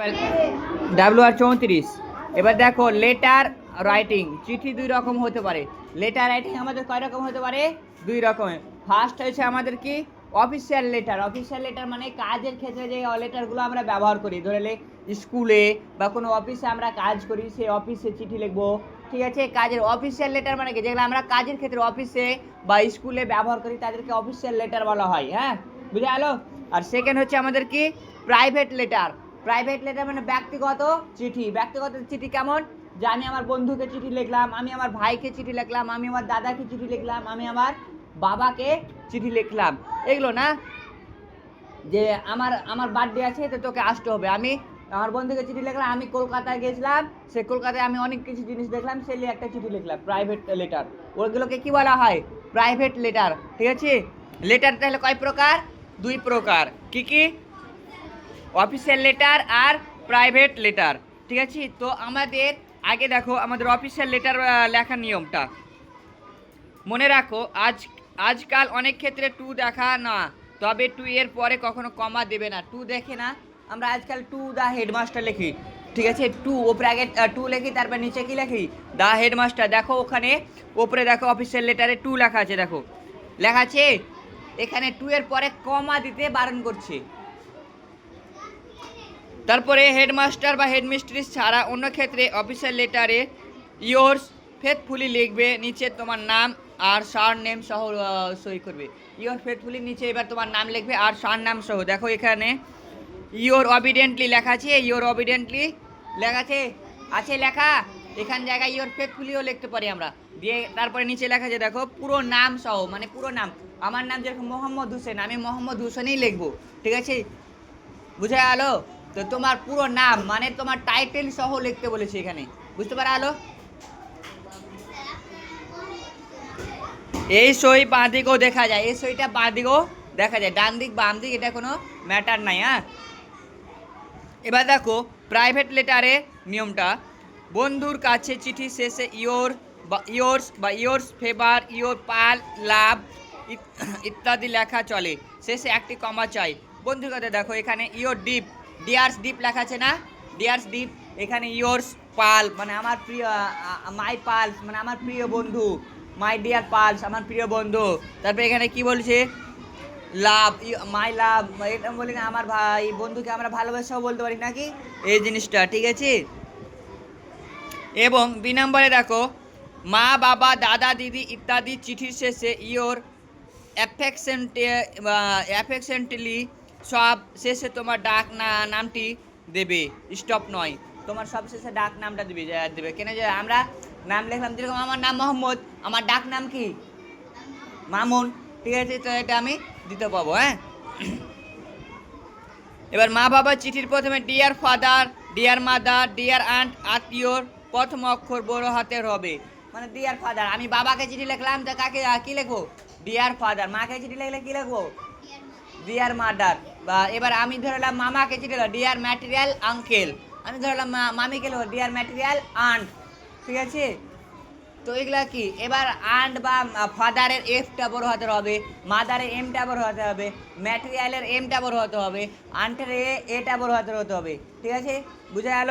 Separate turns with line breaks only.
WR34। এবার দেখো letter writing, চিঠি দুই রকম হতে পারে। লেটার রাইটিং আমাদের কয় রকম হতে পারে? দুই রকমের। ফার্স্ট হয়েছে আমাদের কি অফিসিয়াল লেটার। অফিসিয়াল লেটার মানে কাজের ক্ষেত্রে যে লেটারগুলো আমরা ব্যবহার করি, ধরে স্কুলে বা কোনো অফিসে আমরা কাজ করি, সেই অফিসে চিঠি লিখবো, ঠিক আছে। কাজের অফিসিয়াল লেটার মানে কি, যেগুলো আমরা কাজের ক্ষেত্রে অফিসে বা স্কুলে ব্যবহার করি তাদেরকে অফিসিয়াল লেটার বলা হয়। হ্যাঁ, বুঝে গেলো? আর সেকেন্ড হচ্ছে আমাদের কি প্রাইভেট লেটার। প্রাইভেট লেটার মানে ব্যক্তিগত চিঠি। ব্যক্তিগত চিঠি কেমন? যে আমি আমার বন্ধুকে চিঠি লিখলাম, আমি আমার ভাইকে চিঠি লিখলাম, আমি আমার দাদাকে চিঠি লিখলাম, আমি আমার বাবাকে চিঠি লিখলাম, এগুলো না। যে আমার আমার বার্থডে আছে তো তোকে আসতে হবে, আমি আমার বন্ধুকে চিঠি লিখলাম, আমি কলকাতায় গেছিলাম, সে কলকাতায় আমি অনেক কিছু জিনিস দেখলাম, সে নিয়ে একটা চিঠি লিখলাম, প্রাইভেট লেটার। ওগুলোকে কি বলা হয়? প্রাইভেট লেটার, ঠিক আছে। লেটার তাহলে কয় প্রকার? দুই প্রকার। কি কি? অফিসিয়াল লেটার আর প্রাইভেট লেটার, ঠিক আছে। তো আমাদের আগে দেখো আমাদের অফিসিয়াল লেটার লেখার নিয়মটা মনে রাখো। আজকাল অনেক ক্ষেত্রে টু দেখা না, তবে টু এর পরে কখনো কমা দেবে না। টু দেখে না আমরা আজকাল, টু দ্য হেডমাস্টার লিখি, ঠিক আছে। টু ওপরে আগে টু লিখি, তারপর নিচে কি লিখি? The headmaster. দেখো ওখানে ওপরে দেখো অফিসিয়াল লেটারে টু লেখা আছে, দেখো লেখা আছে। এখানে টু এর পরে কমা দিতে বারণ করছে। তারপরে হেডমাস্টার বা হেডমিস্ট্রেস ছাড়া অন্য ক্ষেত্রে অফিসিয়াল লেটারে ইয়োর্স ফেথফুলি লিখবে, নিচে তোমার নাম আর সার নেম সহ সই করবে। ইয়োর ফেথফুলি নিচে এবার তোমার নাম লিখবে আর সার নাম সহ। দেখো এখানে ইয়োর অবিডেন্টলি লেখা আছে, ইয়োর অবিডেন্টলি লেখা আছে, আছে লেখা। এখান জায়গায় ইয়োর ফেথফুলিও লিখতে পারি আমরা। দিয়ে তারপরে নিচে লেখা আছে দেখো পুরো নাম সহ, মানে পুরো নাম। আমার নাম যেরকম মোহাম্মদ হোসেন, আমি মোহাম্মদ হোসেনই লিখবো, ঠিক আছে। বুঝা গেল? তো তোমার পুরো নাম মানে তোমার টাইটেল সহ লিখতে বলেছি এখানে, বুঝতে পারা হলো? এই সই বাঁ দিকেও দেখা যায়, এই সইটা বাঁ দিকেও দেখা যায়, ডান দিক বাম দিক এটা কোনো ম্যাটার নাই। হ্যাঁ, এবার দেখো প্রাইভেট লেটারের নিয়মটা। বন্ধুর কাছে চিঠি শেষে ইয়োর্স বা ইয়োর্স ফেভার, ইয়োর পাল, লাভ ইত্যাদি লেখা চলে, শেষে একটি কমা চাই। বন্ধুর কাছে দেখো এখানে ইয়োর ডিপ, ডিয়ার্স ডিপ লেখা আছে না, ডিয়ার্স ডিপ। এখানে ইয়োর্স পাল মানে আমার প্রিয়, মাই পালস মানে আমার প্রিয় বন্ধু, মাই ডিয়ার পালস আমার প্রিয় বন্ধু। তারপরে এখানে কি বলছে? লাভ, মাই লাভ, এটা বলি না আমার ভাই বন্ধুকে আমরা ভালোবাসাও বলতে পারি নাকি, এই জিনিসটা, ঠিক আছে। এবং দুই নম্বরে দেখো মা বাবা দাদা দিদি ইত্যাদি চিঠির শেষে ইয়োর অ্যাফেকশনলি সব শেষে তোমার ডাক নামটি দেবে, স্টপ নয়, তোমার সব শেষে ডাক নামটা দেবে কেন? যে আমরা নাম লিখলাম, যেরকম আমার নাম মোহাম্মদ, আমার ডাক নাম কি? মামুন, ঠিক আছে। তো এটা আমি দিতে পাবো। হ্যাঁ, এবার মা বাবার চিঠির প্রথমে dear father, dear mother, dear aunt আত্মীয়র প্রথম অক্ষর বড় হাতের হবে, মানে ডিয়ার ফাদার। আমি বাবাকে চিঠি লিখলাম, তা কাকে কি লিখবো? Dear father. মাকে চিঠি লিখলে কি লিখবো? Deer mother. বা এবার আমি ধরলাম মামাকে চিঠি লিখলাম, ডিয়ার ম্যাটেরিয়াল আঙ্কেল। আমি ধরলাম মামিকে লিখবো ডিয়ার ম্যাটেরিয়াল আন্ট, ঠিক আছে। তো এগুলা কি? এবার আন্ট বা ফাদারের এফটা বড় হাতের হবে, মাদারের এমটা বড় হাতে হবে, ম্যাটেরিয়ালের এমটা বড় হতে হবে, আন্টের এটা বড় হাতের হতে হবে, ঠিক আছে। বুঝা গেল?